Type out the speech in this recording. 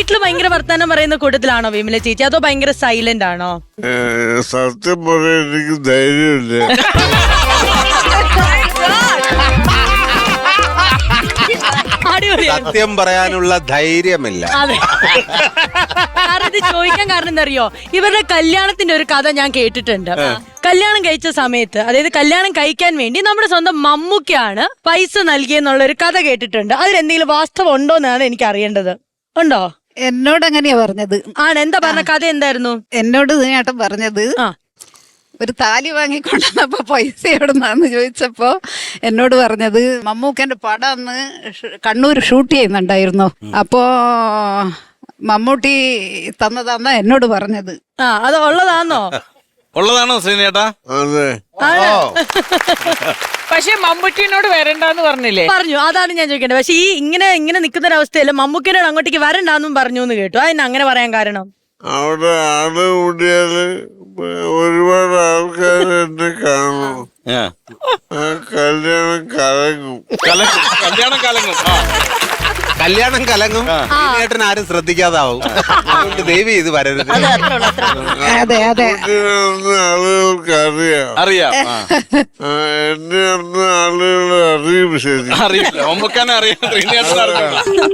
വീട്ടില് ഭയങ്കര വർത്താനം പറയുന്ന കൂട്ടത്തിലാണോ വിമല ചേച്ചി, അതോ ഭയങ്കര സൈലന്റ് ആണോ? സത്യം പറയാൻ എനിക്ക് ധൈര്യമില്ല. സത്യം പറയാനുള്ള ധൈര്യമില്ല. അതെ, കാരണം ഇത് ചോദിക്കാൻ കാരണം എന്താ അറിയോ, ഇവരുടെ കല്യാണത്തിന്റെ ഒരു കഥ ഞാൻ കേട്ടിട്ടുണ്ട്. കല്യാണം കഴിച്ച സമയത്ത്, അതായത് കല്യാണം കഴിക്കാൻ വേണ്ടി നമ്മുടെ സ്വന്തം മമ്മൂക്കയാണ് പൈസ നൽകിയെന്നുള്ള ഒരു കഥ കേട്ടിട്ടുണ്ട്. അതിലെന്തെങ്കിലും വാസ്തവം ഉണ്ടോ എന്നാണ് എനിക്ക് അറിയേണ്ടത്. ഉണ്ടോ? എന്നോട് അങ്ങനെയാ പറഞ്ഞത്. ആണ്, എന്താ പറഞ്ഞ കഥ എന്തായിരുന്നു? എന്നോട് ചേട്ടൻ പറഞ്ഞത്, ഒരു താലി വാങ്ങിക്കൊണ്ടുവന്നപ്പോ പൈസ എവിടുന്നാന്ന് ചോദിച്ചപ്പോ എന്നോട് പറഞ്ഞത്, മമ്മൂക്കന്റെ പടം അന്ന് കണ്ണൂർ ഷൂട്ട് ചെയ്യുന്നുണ്ടായിരുന്നു, അപ്പോ മമ്മൂട്ടി തന്നതാന്നാ എന്നോട് പറഞ്ഞത്. അത് ഉള്ളതാന്നോ? ഉള്ളതാണോ ശ്രീനേട്ടാ? അതെ. പക്ഷെ മമ്മൂട്ടിനോട് വരണ്ടെന്ന് പറഞ്ഞില്ലേ? പറഞ്ഞു, അതാണ് ഞാൻ ചോദിക്കേണ്ടത്. പക്ഷെ ഈ ഇങ്ങനെ നിൽക്കുന്ന ഒരു അവസ്ഥയല്ല, മമ്മൂക്കിനോട് അങ്ങോട്ടേക്ക് വരണ്ടാന്നും പറഞ്ഞു എന്ന് കേട്ടു. അതിന് അങ്ങനെ പറയാൻ കാരണം? അവിടെ ആള് കൂടിയാല് ഒരുപാട് ആൾക്കാർ എന്നെ കാണും. ആ കല്യാണം കലങ്ങും. കല്യാണം കലങ്ങും. ചേട്ടൻ ആരും ശ്രദ്ധിക്കാതാവും. അതുകൊണ്ട് ദേവി ഇത് വരരുത്. അതെ അതെ, ആളുകൾക്ക് അറിയാം. എന്നെ അന്ന് ആളുകൾ അറിയും. ശരി, അറിയില്ല, മമ്മൂക്കാനെ അറിയാം.